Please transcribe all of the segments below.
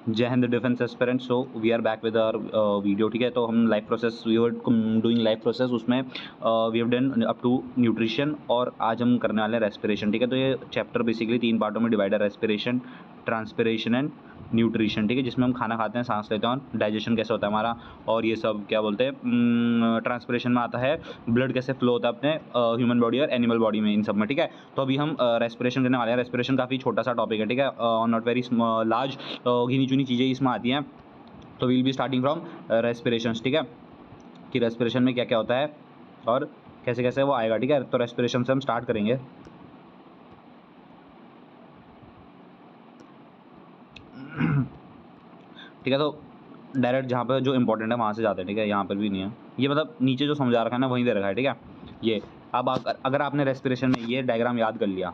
जय हिंद defence aspirant. So we are back with our video. ठीक है, तो हम life process we were doing life process, उसमें we have done up to nutrition और आज हम करने वाले हैं रेस्पिरेशन। ठीक है, तो ये चैप्टर बेसिकली 3 पार्टों में डिवाइड है, रेस्पिरेशन, ट्रांसपिरेशन एंड न्यूट्रिशन। ठीक है, जिसमें हम खाना खाते हैं, सांस लेते हैं और डाइजेशन कैसे होता है हमारा, और ये सब क्या बोलते हैं। ट्रांसपिरेशन में आता है ब्लड कैसे फ्लो होता है अपने ह्यूमन बॉडी और एनिमल बॉडी में, इन सब में। ठीक है, तो अभी हम रेस्पिरेशन करने वाले हैं। रेस्पिरेशन काफ़ी छोटा सा टॉपिक है, ठीक है, नॉट वेरी लार्ज, गिनी चुनी चीज़ें इसमें आती हैं। तो we will be starting from respiration. ठीक है, कि रेस्पिरेशन में क्या क्या होता है और कैसे कैसे वो आएगा। ठीक है, तो रेस्पिरेशन से हम स्टार्ट करेंगे। ठीक है, तो डायरेक्ट जहाँ पे जो इंपॉर्टेंट है वहाँ से जाते हैं। ठीक है, यहाँ पर भी नहीं है ये, मतलब नीचे जो समझा रखा है ना वहीं दे रखा है। ठीक है, ये अब अगर आपने रेस्पिरेशन में ये डायग्राम याद कर लिया,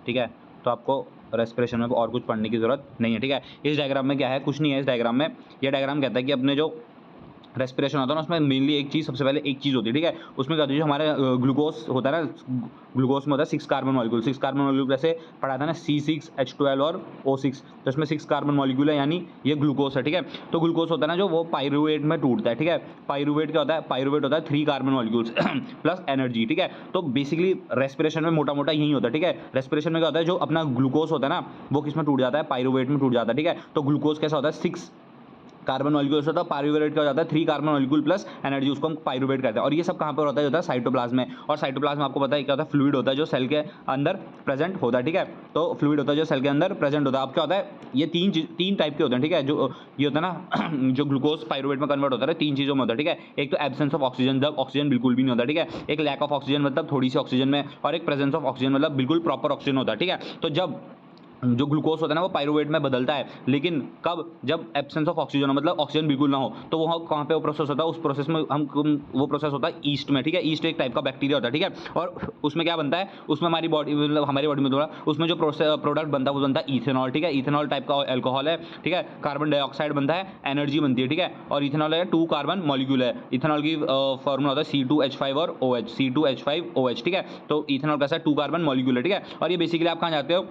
ठीक है, तो आपको रेस्पिरेशन में और कुछ पढ़ने की ज़रूरत नहीं है। ठीक है, इस डायग्राम में क्या है, कुछ नहीं है इस डायग्राम में। ये डायग्राम कहता है कि अपने जो रेस्पिरेशन होता है ना, उसमें मेनली एक चीज़, सबसे पहले एक चीज़ होती है। ठीक है, उसमें क्या होती है, जो हमारे ग्लूकोज होता है ना, ग्लूकोज में होता है 6 कार्बन मॉलिक्यूल। 6 कार्बन मॉलिक्यूल जैसे पढ़ा था ना, C6H12 और O6, तो इसमें 6 कार्बन मॉलिक्यूल है, यानी ये ग्लूकोज है। ठीक है, तो ग्लूकोज होता है ना जो, वो पाइरूवेट में टूटता है। ठीक है, पाइरूवेट क्या होता है, पाइरूवेट होता है 3 कार्बन मॉलिक्यूल्स प्लस एनर्जी। ठीक है, तो बेसिकली रेस्पिरेशन में मोटा मोटा यही होता है। ठीक है, रेस्पिरेशन में क्या होता है, जो अपना ग्लूकोज होता है ना वो किस में टूट जाता है, पाइरूवेट में टूट जाता है। ठीक है, तो ग्लूकोज कैसा होता है, 6 कार्बन मॉलिक्यूल्स होता है, पाइरूवेट क्या हो जाता है 3 कार्बन मॉलिक्यूल प्लस एनर्जी, उसको हम पाइरूवेट कहते हैं। और ये सब कहाँ पर होता है, साइटोप्लाज्म में। और साइटोप्लाज्म आपको पता है क्या होता है, फ्लूइड होता है जो सेल के अंदर प्रेजेंट होता है। ठीक है, तो फ्लूइड होता है जो सेल के अंदर प्रेजेंट होता है। अब क्या होता है, ये तीन टाइप के होते हैं। ठीक है, जो ये होता है ना जो ग्लूकोज पाइरूवेट में कन्वर्ट होता है 3 चीज़ों में होता है। ठीक है, एक तो एब्सेंस ऑफ ऑक्सीजन, जब ऑक्सीजन बिल्कुल भी नहीं होता। ठीक है, एक लैक ऑफ ऑक्सीजन मतलब थोड़ी सी ऑक्सीजन में, और एक प्रेजेंस ऑफ ऑक्सीजन मतलब बिल्कुल प्रॉपर ऑक्सीजन होता है। ठीक है, तो जब जो ग्लूकोज होता है ना वो पाइरूवेट में बदलता है, लेकिन कब, जब एब्सेंस ऑफ ऑक्सीजन हो, मतलब ऑक्सीजन बिल्कुल ना हो, तो वो कहाँ पे वो प्रोसेस होता है, उस प्रोसेस में वो प्रोसेस होता है ईस्ट में। ठीक है, ईस्ट एक टाइप का बैक्टीरिया होता है। ठीक है, और उसमें क्या बनता है, उसमें हमारी बॉडी, मतलब हमारी बॉडी में थोड़ा उसमें जो प्रोडक्ट बनता है वो बनता है इथेनॉल। ठीक है, इथेनॉल टाइप का अल्कोहल है। ठीक है, कार्बन डाइऑक्साइड बनता है, एनर्जी बनती है। ठीक है, और इथेनॉल है 2 कार्बन मॉलिक्यूल है। इथेनॉल की फॉर्मूला होता है C2H5 और OH, C2H5OH। ठीक है, तो इथेनॉल कैसा है, 2 कार्बन मॉलिक्यूल है। ठीक है, और ये बेसिकली आप कहाँ जाते हो,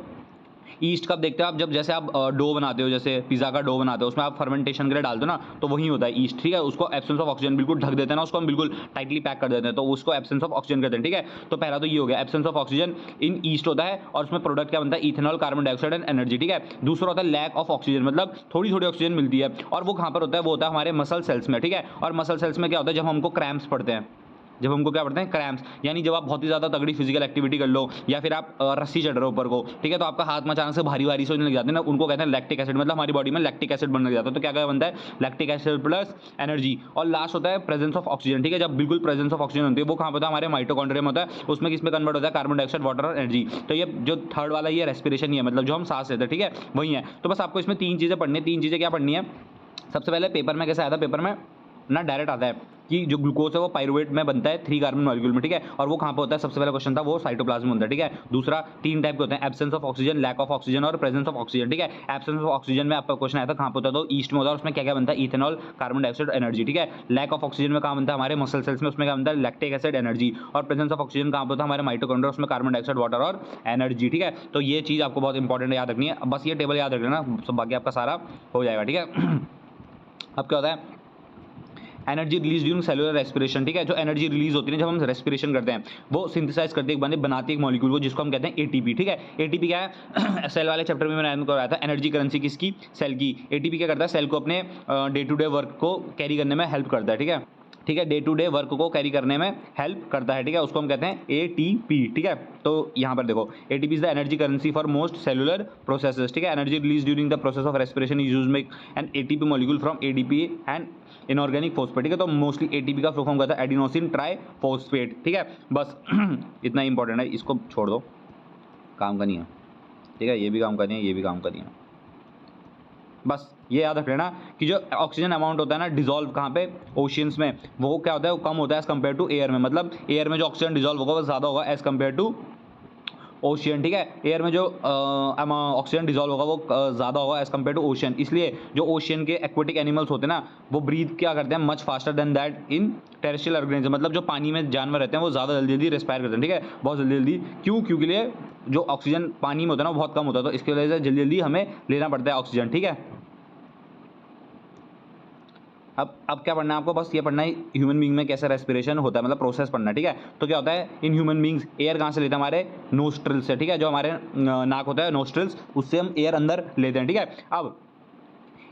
ईस्ट कब देखते हो आप, जब जैसे आप डो बनाते हो, जैसे पिज़्ज़ा का डो बनाते हो, उसमें आप फर्मेंटेशन के लिए डालते हो ना, तो वही होता है ईस्ट। ठीक है, उसको एब्सेंस ऑफ ऑक्सीजन बिल्कुल ढक देते हैं ना, उसको हम बिल्कुल टाइटली पैक कर देते हैं, तो उसको एब्सेंस ऑफ ऑक्सीजन कहते हैं। ठीक है, तो पहला तो ये हो गया, absence of oxygen in east होता है, और उसमें प्रोडक्ट क्या बनता है, ethanol, carbon dioxide and energy. ठीक है, दूसरा होता है लैक ऑफ ऑक्सीजन, मतलब थोड़ी थोड़ी ऑक्सीजन मिलती है, और वो कहाँ पर होता है, वो होता है हमारे मसल सेल्स में। ठीक है, और मसल सेल्स में क्या होता है, जब हमको क्रैम्प्स पड़ते हैं, जब हमको क्या पड़ते हैं, क्रैम्प्स, यानी जब आप बहुत ही ज़्यादा तगड़ी फिजिकल एक्टिविटी कर लो, या फिर आप रस्सी चढ़ रहे हो ऊपर को, ठीक है, तो आपका हाथ में अचानक से भारी भारी से होने लग जाते हैं ना, उनको कहते हैं लैक्टिक एसिड, मतलब हमारी बॉडी में लैक्टिक एसिड बनने लग जाता है। तो क्या क्या बनता है, लैक्टिक एसिड प्लस एनर्जी। और लास्ट होता है प्रेजेंस ऑफ ऑक्सीजन। ठीक है, जब बिल्कुल प्रेजेंस ऑफ ऑक्सीजन होती है, वो कहाँ होता है, हमारे माइटोकॉन्ड्रिया में होता है, उसमें किस में कन्वर्ट होता है, कार्बन डाइऑक्साइड, वाटर और एनर्जी। तो ये जो थर्ड वाला ये रेस्पिरेशन ही है, मतलब जो हम सांस लेते हैं। ठीक है, वही है। तो बस आपको इसमें 3 चीज़ें पढ़नी है। 3 चीज़ें क्या पढ़नी है, सबसे पहले पेपर में कैसे आया था, पेपर में ना डायरेक्ट आता है कि जो ग्लूकोज है वो पाइरूवेट में बनता है 3 कार्बन मॉलिक्यूल में। ठीक है, और वो कहाँ पे होता है, सबसे पहला क्वेश्चन था वो साइटोप्लाज्म में होता है। ठीक है, दूसरा 3 टाइप के होते हैं, absence of oxygen, lack of oxygen और प्रेजेंस ऑफ ऑक्सीजन। ठीक है, एब्सेंस ऑफ ऑक्सीजन में आपका क्वेश्चन आया था कहाँ पे होता है, तो ईस्ट में होता है, उसमें क्या क्या बनता है, इथेनॉल, कार्बन डाइऑक्साइड, एनर्जी। ठीक है, लैक ऑफ ऑक्सीजन में कहाँ बनता है, हमारे मसल सेल्स में, उसमें क्या बनता है, लैक्टिक एसिड, एनर्जी। और प्रेजेंस ऑफ ऑक्सीजन कहाँ पे होता है, हमारे माइटोकॉन्ड्रिया, उसमें कार्बन डाइऑक्साइड, वाटर और एनर्जी। ठीक है, तो ये चीज़ आपको बहुत इंपॉर्टेंट याद रखनी है, बस ये टेबल याद रख लेना, सब बाकी आपका सारा हो जाएगा। ठीक है, अब क्या होता है, energy release during cellular respiration. ठीक है, जो एनर्जी रिलीज होती है जब हम रेस्पिरेशन करते हैं, वो सिंथेसाइज करते हैं, बनाती है एक मॉलिक्यूल को, जिसको हम कहते हैं एटीपी। ठीक है, एटीपी क्या है सेल वाले चैप्टर में मैंने आपको कराया था, एनर्जी करेंसी किसकी, सेल की। एटीपी क्या करता है, सेल को अपने डे टू डे वर्क को कैरी करने में हेल्प करता है। ठीक है, ठीक है, डे टू डे वर्क को कैरी करने में हेल्प करता है। ठीक है, उसको हम कहते हैं एटीपी। ठीक है, तो यहाँ पर देखो, ATP is the energy currency for most cellular processes. ठीक है, energy release during the process of respiration is used make an ATP molecule from ADP and inorganic phosphate. ठीक है, तो मोस्टली एटीपी का फुल फॉर्म कहता है adenosine try phosphate. ठीक है, बस इतना इंपॉर्टेंट है, इसको छोड़ दो, काम का नहीं है। ठीक है, ये भी काम का नहीं है, ये भी काम का नहीं है। बस ये याद रख लेना कि जो ऑक्सीजन अमाउंट होता है ना डिजॉल्व कहाँ पे, ओशियंस में, वो क्या होता है, वो कम होता है एज कम्पेयर टू एयर में, मतलब एयर में जो ऑक्सीजन डिजॉल्व होगा वो ज़्यादा होगा एज कम्पेयर टू ओशियन। ठीक है, एयर में जो ऑक्सीजन डिजॉल्व होगा वो ज़्यादा होगा एज कम्पेयर टू ओशियन, इसलिए जो ओशियन के एक्वेटिक एनिमल्स होते हैं ना, वो ब्रीथ क्या करते हैं much faster than that in terrestrial organism, मतलब जो पानी में जानवर रहते हैं वो ज़्यादा जल्दी जल्दी रेस्पायर करते हैं। ठीक है, बहुत जल्दी जल्दी, क्यों, क्योंकि लिए जो ऑक्सीजन पानी में होता है ना वो बहुत कम होता है, तो इसकी वजह से जल्दी जल्दी हमें लेना पड़ता है ऑक्सीजन। ठीक है, अब क्या पढ़ना है आपको, बस ये पढ़ना है ह्यूमन बीइंग में कैसे रेस्पिरेशन होता है, मतलब प्रोसेस पढ़ना है, ठीक है। तो क्या होता है इन ह्यूमन बीइंग्स, एयर कहाँ से लेते हैं, हमारे नोस्ट्रिल्स से, ठीक है। जो हमारे नाक होता है नोस्ट्रिल्स, उससे हम एयर अंदर लेते हैं, ठीक है। अब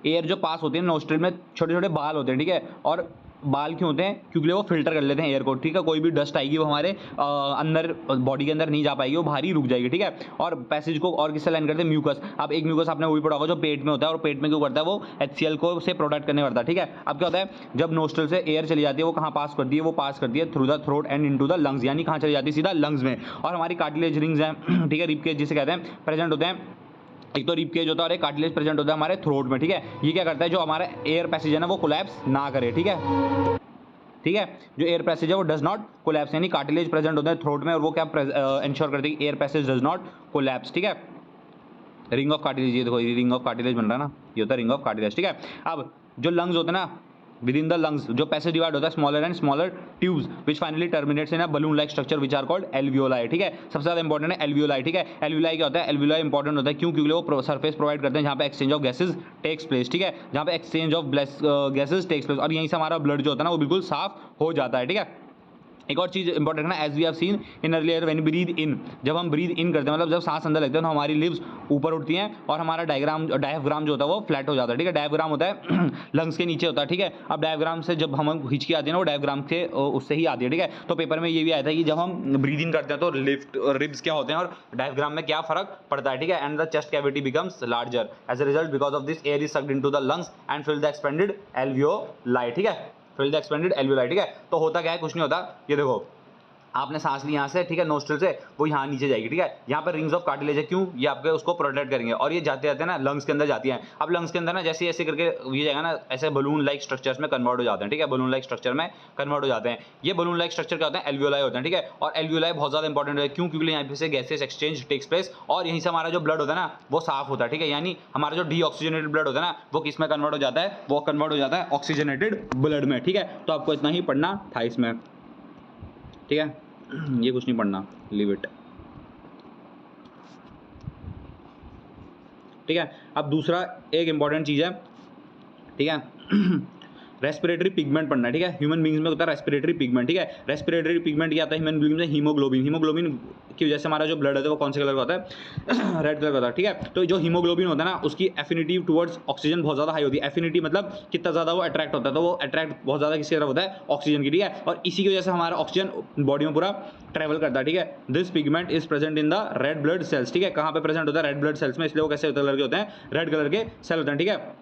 एयर जो पास होती है नोस्ट्रिल में, छोटे छोटे बाल होते हैं, ठीक है। और बाल क्यों होते हैं, क्योंकि वो फिल्टर कर लेते हैं एयर को, ठीक है। कोई भी डस्ट आएगी वो हमारे अंदर बॉडी के अंदर नहीं जा पाएगी, वो बाहर ही रुक जाएगी, ठीक है। और पैसेज को और किससे लाइन करते हैं, म्यूकस। अब एक म्यूकस आपने वो भी पढ़ा होगा जो पेट में होता है, और पेट में क्यों करता है, वो HCl को से प्रोटेक्ट करने करता है, ठीक है। अब क्या होता है जब नोस्ट्रल से एयर चली जाती है, वो कहाँ पास करती है, वो पास करती है through the throat and into the lungs, यानी कहाँ चली जाती है, सीधा लंग्स में। और हमारी कार्टिलेज रिंग्स हैं, ठीक है, रिब केज जिसे कहते हैं, प्रेजेंट होते हैं। एक तो रिब केज होता है और एक कार्टिलेज प्रेजेंट होता है हमारे थ्रोट में, ठीक है। ये क्या करता है, जो हमारा एयर पैसेज है ना, वो कोलैप्स ना करे, ठीक है, ठीक है। जो एयर पैसेज है वो डज नॉट कोलैप्स, यानी कार्टिलेज प्रेजेंट होता है थ्रोट में, और वो क्या इंश्योर करती है कि air passage does not collapse, ठीक है। रिंग ऑफ कार्टिलेज, ये देखो ये रिंग ऑफ कार्टिलेज बन रहा है ना, ये होता है रिंग ऑफ कार्टिलेज, ठीक है। अब जो लंग्स होते हैं ना, विद इन द लंग्स जो पैसेज डिवाइड होता है smaller and smaller tubes which finally terminates in a balloon like structure which are called alveoli, ठीक है। सबसे ज्यादा इंपॉर्टेंट है एल्वियोलाई, ठीक है। एल्वियोलाई क्या होता है, एल्वियोलाई इंपॉर्टेंट होता है क्यों, क्योंकि वो सरफेस प्रोवाइड करते हैं जहाँ पे exchange of gases takes place, ठीक है। जहाँ पे exchange of gases takes place, और यहीं से हमारा ब्लड जो होता है ना वो बिल्कुल साफ हो जाता है, ठीक है। एक और चीज इंपॉर्टेंट है ना, as we have seen in earlier when breathe in, जब हम ब्रीद इन करते हैं, मतलब जब सांस अंदर लगते हैं, तो हमारी लिप्स ऊपर उठती हैं और हमारा डायफ्राम जो होता है वो फ्लैट हो जाता है, ठीक है। डायफ्राम होता है लंग्स के नीचे होता है, ठीक है। अब डायफ्राम से जब हम हिचकी आती है ना, वो डायफ्राम के उससे ही आती है, ठीक है। तो पेपर में ये भी आया था कि जब हम ब्रीद इन करते हैं तो लिफ्ट रिब्स क्या होते हैं और डायफ्राम में क्या फर्क पड़ता है, ठीक है। And the chest cavity becomes larger as a result because of this air is sucked into the lungs and fill the expanded alveoli, ठीक है। फिल द एक्सपेंडेड एल्वियोलाई, ठीक है। तो होता क्या है, कुछ नहीं होता, ये देखो आपने सांस ली यहाँ से, ठीक है, नोस्ट्रल से, वो यहाँ नीचे जाएगी, ठीक है। यहाँ पर रिंग्स ऑफ कार्टिलेज है, क्यों, ये आपके उसको प्रोटेक्ट करेंगे, और ये जाते जाते ना लंग्स के अंदर जाती हैं। अब लंग्स के अंदर ना जैसे ऐसे करके ये जाएगा ना, ऐसे बलून लाइक स्ट्रक्चर्स में कन्वर्ट हो जाते हैं, ठीक है। बलून लाइक स्ट्रक्चर में कन्वर्ट हो जाते हैं। ये बलून लाइक स्ट्रक्चर क्या होते हैं, एल्वियोलाई होते हैं, ठीक है। और एल्वियोलाई बहुत ज्यादा इंपॉर्टेंट है, क्यों, क्योंकि यहाँ पे से गैसेस एक्सचेंज टेक्स प्लेस, और यहीं से हमारा जो ब्लड होता है ना वो साफ होता है, ठीक है। यानी हमारा जो डीऑक्सीजनेटेड ब्लड होता है ना, वो किस में कन्वर्ट हो जाता है, वो कन्वर्ट हो जाता है ऑक्सीजनेटेड ब्लड में, ठीक है। तो आपको इतना ही पढ़ना था इसमें, ठीक है। ये कुछ नहीं पढ़ना, लीव इट, ठीक है। अब दूसरा एक इंपॉर्टेंट चीज है, ठीक है, रेस्पिरेटरी पिगमेंट पढ़ना है, ठीक है। ह्यूमन बींग्स में होता है रेस्पिरेटरी पिगमेंट, ठीक है। रेस्पिरेटरी पिगमेंट क्या आता है ह्यूमन बींग्स में, हीमोग्लोबिन। हीमोग्लोबिन की वजह से हमारा जो ब्लड है वो कौन से कलर का होता है रेड कलर का होता है, ठीक है। तो जो हीमोग्लोबिन होता है ना, उसकी एफिनिटी टुवर्ड्स ऑक्सीजन बहुत ज्यादा हाई होती है। एफिनिटी मतलब कितना ज्यादा वो अट्रैक्ट होता है, तो वो अट्रैक्ट बहुत ज्यादा किसकी तरफ होता है, ऑक्सीजन की, ठीक है। और इसी की वजह से हमारा ऑक्सीजन बॉडी में पूरा ट्रेवल करता है, ठीक है। This pigment is present in the red blood sales, ठीक है। कहाँ पे प्रेजेंट होता है, रेड ब्लड सेल्स में, इसलिए वो कैसे कलर के होते हैं, रेड कलर के सेल होते हैं, ठीक है।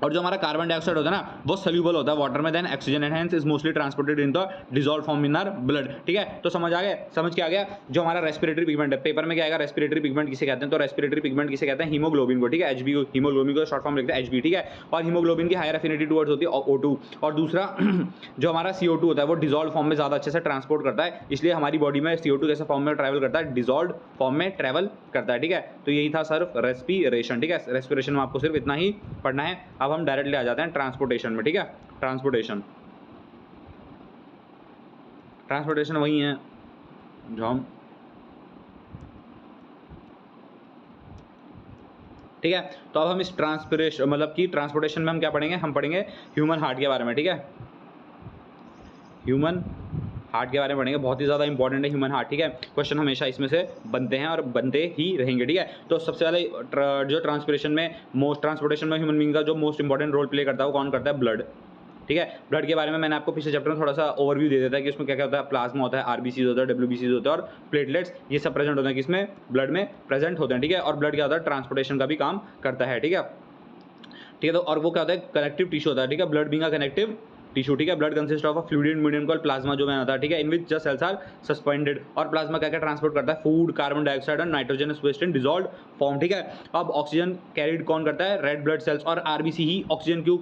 और जो हमारा कार्बन डाइऑक्साइड होता है ना, वो सोल्यूबल होता है वाटर में, then oxygen and hence is mostly transported in the dissolve form in our blood, ठीक है। तो समझ आ गया, समझ के आ गया। जो हमारा रेस्पिरेटरी पिगमेंट है, पेपर में क्या आएगा, रेस्पिरेटरी पिगमेंट किसे कहते हैं, तो रेस्पिरेटरी पिगमेंट किसे कहते हैं, हीमोग्लोबिन को, ठीक है। HB, हीमोग्लोबिन को शॉर्ट फॉर्म लिखते हैं HB, ठीक है। और हीमोग्लोबिन की हायर एफिनिटी टुवर्ड्स होती है O2। और दूसरा जो हमारा CO2 होता है वो डिसॉल्व फॉर्म में ज्यादा अच्छे से ट्रांसपोर्ट करता है, इसलिए हमारी बॉडी में CO2 कैसे फॉर्म में ट्रैवल करता है, डिसॉल्व फॉर्म में ट्रैवल करता है, ठीक है। तो यही था सिर्फ रेस्पिरेशन, ठीक है। रेस्पिरेशन में आपको सिर्फ इतना ही पढ़ना है। अब हम डायरेक्टली आ जाते हैं ट्रांसपोर्टेशन में, ठीक है। ट्रांसपोर्टेशन वही है जो हम, ठीक है। तो अब हम इस ट्रांसपोर्टेशन मतलब कि ट्रांसपोर्टेशन में हम क्या पढ़ेंगे, हम पढ़ेंगे ह्यूमन हार्ट के बारे में, ठीक है। ह्यूमन हार्ट के बारे में पढ़ेंगे, बहुत ही ज़्यादा इंपॉर्टेंट है ह्यूमन हार्ट, ठीक है। क्वेश्चन हमेशा इसमें से बनते हैं और बनते ही रहेंगे, ठीक है। तो सबसे पहले जो ट्रांसपोर्टेशन में ह्यूमन बीइंग का जो मोस्ट इंपॉर्टेंट रोल प्ले करता है वो कौन करता है, ब्लड, ठीक है। ब्लड के बारे में मैंने आपको पिछले चैप्टर में थोड़ा सा ओवरव्यू दे देता है कि उसमें क्या क्या होता है, प्लाज्मा होता है, RBCs होता है, WBCs होता है, और प्लेटलेट्स, ये सब प्रेजेंट होते हैं किसमें, ब्लड में प्रेजेंट होते हैं, ठीक है। और ब्लड क्या होता है, ट्रांसपोर्टेशन का भी काम करता है, ठीक है, ठीक है। तो और वो क्या होता है, कनेक्टिव टिश्यू होता है, ठीक है। Blood being a connective tissue, ठीक है। Blood consist of a fluid medium called plasma, जो मैंने बताया, ठीक है, in which the cells are suspended. और प्लाज्मा क्या क्या ट्रांसपोर्ट करता है, फूड, कार्बन डाइऑक्साइड और nitrogenous waste in dissolved form, ठीक है। अब ऑक्सीजन कैरिड कौन करता है, रेड ब्लड सेल्स। और RBC ही ऑक्सीजन क्यों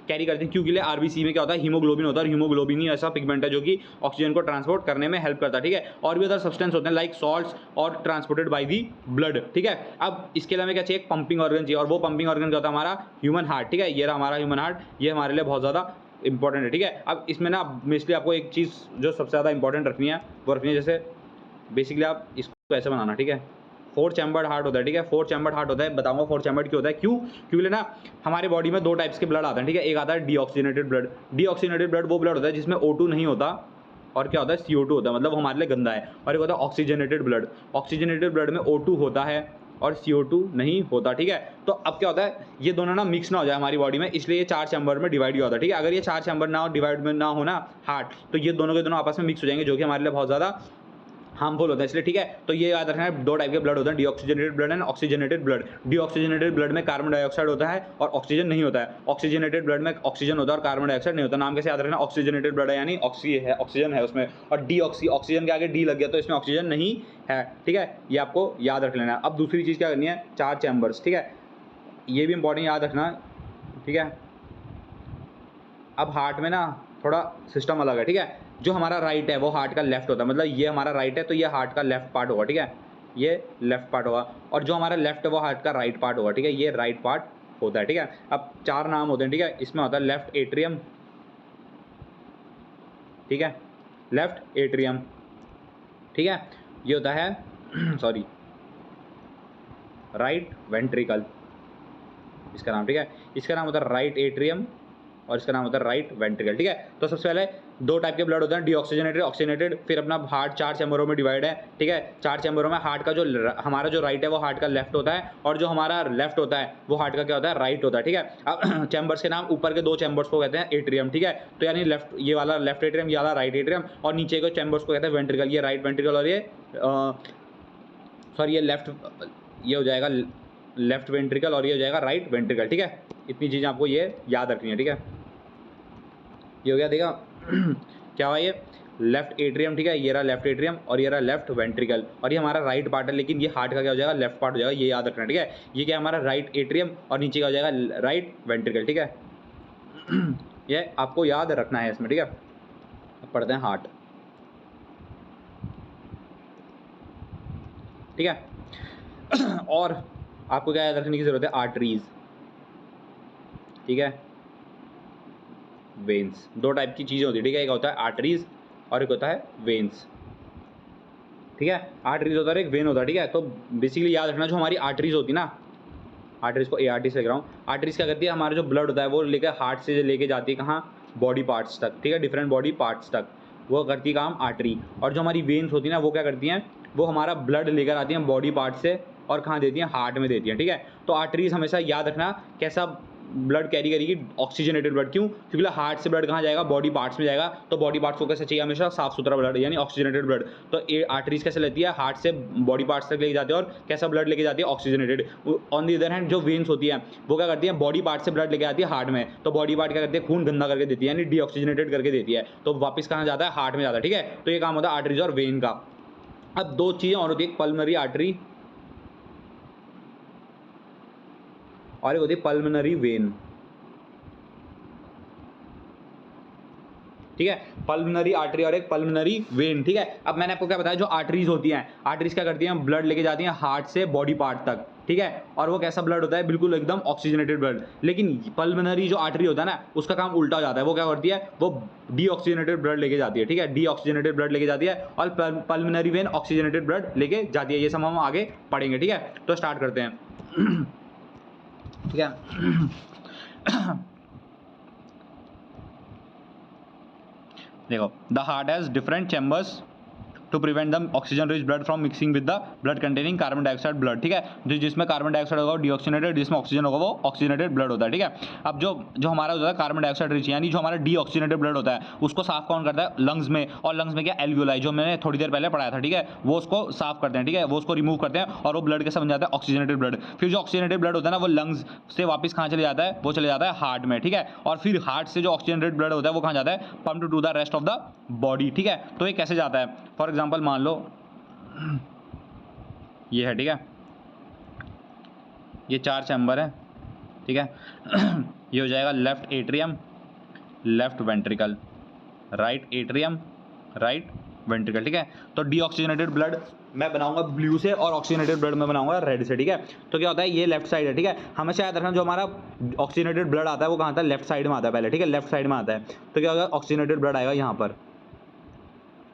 कैरी करते हैं, क्योंकि RBC में क्या होता है, हीमोग्लोबिन होता है, और हीमोग्लोबिन ही ऐसा पिगमेंट है जो कि ऑक्सीजन को ट्रांसपोर्ट करने में हेल्प करता है, ठीक है। और भी अदर सब्सटेंस होते हैं लाइक सॉल्ट्स और ट्रांसपोर्टेड बाय दी ब्लड, ठीक है। अब इसके अलावा क्या चाहिए, एक पंपिंग ऑर्गन चाहिए, और वो पंपिंग ऑर्गन क्या होता है, हमारा ह्यूमन हार्ट, ठीक है। ये रहा हमारा ह्यूमन हार्ट, ये हमारे लिए बहुत ज़्यादा इंपॉर्टेंट है, ठीक है। अब इसमें ना बेसिकली आपको एक चीज़ जो सबसे ज़्यादा इंपॉर्टेंट रखनी है वो रखनी है, जैसे बेसिकली आप इसको ऐसे बनाना, ठीक है, 4 चैम्बर्ड हार्ट होता है, ठीक है, 4 चैम्बर्ड हार्ट होता है। बताऊंगा 4 चैम्बर्ड क्यों होता है, क्यों, क्योंकि ना हमारे बॉडी में 2 टाइप्स के ब्लड आते हैं, ठीक है। एक आता है डीऑक्सीजनेटेड ब्लड। डीऑक्सीजनेटेड ब्लड वो ब्लड होता है जिसमें O2 नहीं होता और क्या होता है, CO2 होता है, मतलब हमारे लिए गंदा है। और एक होता है ऑक्सीजनेटेड ब्लड। ऑक्सीजनेटेड ब्लड में O2 होता है और CO2 नहीं होता, ठीक है। तो अब क्या होता है, ये दोनों ना मिक्स ना हो जाए हमारी बॉडी में, इसलिए ये 4 चैम्बर में डिवाइड होता है, ठीक है। अगर ये 4 चैम्बर ना हो, डिवाइड में ना हो ना हार्ट, तो ये दोनों के दोनों आपस में मिक्स हो जाएंगे, जो कि हमारे लिए बहुत ज़्यादा हार्मफुल होता है, इसलिए ठीक है। तो ये याद रखना है, 2 टाइप के ब्लड होते हैं, deoxygenated blood and oxygenated blood. Deoxygenated blood में कार्बन डाइऑक्साइड होता है और ऑक्सीजन नहीं होता है। ऑक्सीजनेटेड ब्लड में ऑक्सीजन होता है और कार्बन डाइऑक्साइड नहीं होता। नाम कैसे याद रखना, ऑक्सीजनेटेड ब्लड है यानी ऑक्सीजन है उसमें, और ऑक्सीजन के आगे डी लग गया तो इसमें ऑक्सीजन नहीं है, ठीक है। ये आपको याद रख लेना है। अब दूसरी चीज़ क्या करनी है, 4 चैम्बर्स, ठीक है, ये भी इंपॉर्टेंट याद रखना, ठीक है। अब हार्ट में ना थोड़ा सिस्टम अलग है, ठीक है। जो हमारा राइट है वो हार्ट का लेफ्ट होता है, मतलब ये हमारा राइट है तो ये हार्ट का लेफ्ट पार्ट होगा, ठीक है, ये लेफ्ट पार्ट होगा। और जो हमारा लेफ्ट है वो हार्ट का राइट पार्ट होगा, ठीक है, ये राइट पार्ट होता है, ठीक है। अब 4 नाम होते हैं, ठीक है। इसमें होता है लेफ्ट एट्रियम, ठीक है, लेफ्ट एट्रियम, ठीक है। ये होता है सॉरी, राइट वेंट्रिकल, इसका नाम, ठीक है। इसका नाम होता है राइट एट्रियम और इसका नाम होता है राइट वेंट्रिकल, ठीक है। तो सबसे पहले 2 टाइप के ब्लड होते हैं, डीऑक्सीजनेटेड, ऑक्सीजनेटेड। फिर अपना हार्ट 4 चैम्बरों में डिवाइड है, ठीक है। 4 चैम्बरों में हार्ट का जो हमारा जो राइट है वो हार्ट का लेफ्ट होता है और जो हमारा लेफ्ट होता है वो हार्ट का क्या होता है, राइट होता है, ठीक है। अब चैम्बर्स के नाम, ऊपर के 2 चैम्बर्स को कहते हैं एट्रियम, ठीक है। तो यानी लेफ्ट, ये वाला लेफ्ट एट्रियम, ये वाला राइट एट्रियम, और नीचे के चैम्बर्स को कहते हैं वेंट्रिकल, ये राइट वेंट्रिकल और ये सॉरी ये लेफ्ट, ये हो जाएगा लेफ्ट वेंट्रिकल और ये हो जाएगा राइट वेंट्रिकल, ठीक है। इतनी चीज़ें आपको ये याद रखनी है, ठीक है। ये हो गया, देखा क्या हुआ, ये लेफ्ट एट्रियम, ठीक है, ये रहा लेफ्ट एट्रियम और ये रहा लेफ्ट वेंट्रिकल, और ये हमारा राइट पार्ट है, लेकिन ये हार्ट का क्या हो जाएगा, लेफ्ट पार्ट हो जाएगा, ये याद रखना, ठीक है। ये क्या हमारा राइट एट्रियम और नीचे का हो जाएगा राइट वेंट्रिकल, ठीक है। ये आपको याद रखना है इसमें, ठीक है। अब पढ़ते हैं हार्ट, ठीक है। और आपको क्या याद रखने की जरूरत है, आर्टरीज, ठीक है, वेन्स। 2 टाइप की चीज़ें होती है, ठीक है। एक होता है आर्टरीज और एक होता है वेन्स, ठीक है। आर्टरीज होता है, एक वेन होता है, ठीक है। तो बेसिकली याद रखना, जो हमारी आर्टरीज होती है ना, आर्टरीज को ART से लिख रहा हूँ, आर्टरीज क्या करती है, हमारा जो ब्लड होता है वो लेकर हार्ट से लेके जाती है कहाँ, बॉडी पार्ट्स तक, ठीक है, डिफरेंट बॉडी पार्ट्स तक वो करती है काम आर्टरी। और जो हमारी वेन्स होती है ना, वो क्या करती हैं, वो हमारा ब्लड लेकर आती हैं बॉडी पार्ट से और कहाँ देती हैं, हार्ट में देती हैं, ठीक है। तो आर्टरीज हमेशा याद रखना कैसा ब्लड कैरी करेगी, ऑक्सीजनेटेड ब्लड, क्यों, क्योंकि हार्ट से ब्लड कहाँ जाएगा, बॉडी पार्ट्स में जाएगा, तो बॉडी पार्ट्स को कैसे चाहिए, हमेशा साफ सुथरा ब्लड यानी ऑक्सीजनेटेड ब्लड। तो ये आर्टरीज कैसे लेती है, हार्ट से बॉडी पार्ट्स तक लेके जाती है और कैसा ब्लड लेके जाती है, oxygenated. On the other hand जो वेन्स होती है वो क्या करती है, बॉडी पार्ट से ब्लड लेके आती है हार्ट में, तो बॉडी पार्ट क्या करती है, खून गंदा करके देती है यानी डीऑक्सीजनेटेड करके देती है, तो वापस कहाँ जाता है, हार्ट में जाता है, ठीक है। तो ये काम होता है आर्टरीज और वेन का। अब 2 चीज़ें और होती है, पल्मनरी आर्टरी और एक होती है पल्मनरी वेन, ठीक है। पल्मनरी आर्टरी और एक पल्मनरी वेन, ठीक है। अब मैंने आपको क्या बताया, जो आर्टरीज होती हैं, आर्टरीज क्या करती हैं, ब्लड लेके जाती हैं हार्ट से बॉडी पार्ट तक, ठीक है। और वो कैसा ब्लड होता है, बिल्कुल एकदम ऑक्सीजनेटेड ब्लड। लेकिन पल्मनरी जो आर्टरी होता है ना, उसका काम उल्टा हो जाता है, वो क्या करती है, वो डीऑक्सीजनेटेड ब्लड लेके जाती है, ठीक है, डीऑक्सीजनेटेड ब्लड लेके जाती है, और पल्मनरी वेन ऑक्सीजनेटेड ब्लड लेके जाती है। ये सब हम आगे पढ़ेंगे, ठीक है। तो स्टार्ट करते हैं, ठीक है। देखो, the heart has different chambers to prevent the oxygen rich blood from mixing with the blood containing carbon dioxide blood, ठीक है। जिसमें कार्बन डाइऑक्साइड होगा वो डीऑक्सीजनेटेड, जिसमें ऑक्सीजन होगा वो ऑक्सीजनेटेड ब्लड होता है, ठीक है। अब जो हमारा होता है कार्बन डाइऑक्साइड रिच यानी जो हमारा डीऑक्सीजनेटेड ब्लड होता है उसको साफ कौन करता है, लंग्स में, और लंग्स में क्या, एल्वियोलाई, जो मैंने थोड़ी देर पहले पढ़ाया था, ठीक है, वो उसको साफ करते हैं, ठीक है, वो उसको रिमूव करते हैं और वो ब्लड कैसा बन जाता है, ऑक्सीजनेटेड ब्लड। फिर जो ऑक्सीजनेटेड ब्लड होता है ना, वो लंग्स से वापस कहाँ चले जाता है, वो चले जाता है हार्ट में, ठीक है। और फिर हार्ट से जो ऑक्सीजनेटेड ब्लड होता है वो कहाँ जाता है, pump to the rest of the body, ठीक है। तो ये कैसे जाता है, फॉर एग्जाम्पल मान लो ये है, ठीक है, ये 4 चैम्बर है, ठीक है। ये हो जाएगा left atrium, left ventricle, right atrium, right ventricle, ठीक है। तो डीऑक्सीजनेटेड ब्लड मैं बनाऊंगा ब्लू से और ऑक्सीजनेटेड ब्लड मैं बनाऊंगा रेड से, ठीक है। तो क्या होता है, ये लेफ्ट साइड है, ठीक है। हमेशा याद रखना जो हमारा ऑक्सीजनेटेड ब्लड आता है वो कहाँ आता है, लेफ्ट साइड में आता है पहले, ठीक है, लेफ्ट साइड में आता है। तो क्या होगा, ऑक्सीजनेटेड ब्लड आएगा यहाँ पर,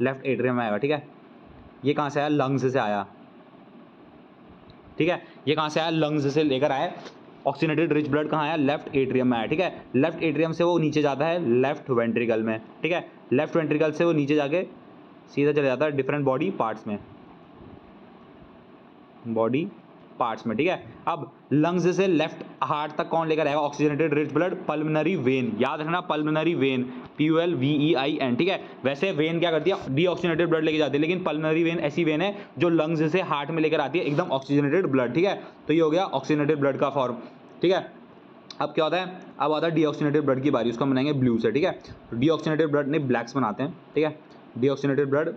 लेफ्ट एट्रियम में आएगा, ठीक है। ये कहाँ से आया, लंग्स से आया, ठीक है। ये कहाँ से आया, लंग्स से लेकर आया। ऑक्सीजनेटेड रिच ब्लड कहाँ आया, लेफ्ट एट्रियम में आया, ठीक है। लेफ्ट एट्रियम से वो नीचे जाता है लेफ्ट वेंट्रिकल में, ठीक है। लेफ्ट वेंट्रिकल से वो नीचे जाके सीधा चले जाता है डिफरेंट बॉडी पार्ट्स में, बॉडी पार्ट्स में, ठीक है। अब लंग्स से लेफ्ट हार्ट तक कौन लेकर आएगा oxygenated rich blood, pulmonary vein, याद रखना पल्मोनरी वेन, PULVEIN, ठीक है। वैसे वेन क्या करती है, डीऑक्सीजनेटेड ब्लड लेके जाती है, लेकिन पल्मोनरी वेन ऐसी वेन है जो लंग्स से हार्ट में लेकर आती है एकदम ऑक्सीजनेटेड ब्लड, ठीक है। तो ये हो गया ऑक्सीजनेटेड ब्लड का फॉर्म, ठीक है। अब क्या होता है, अब आता है डीऑक्सीजनेटेड ब्लड की बारी, उसको हम बनाएंगे ब्लू से, ठीक है। डीऑक्सीजनेटेड ब्लड नहीं ब्लैक्स बनाते हैं, ठीक है। डीऑक्सीजनेटेड ब्लड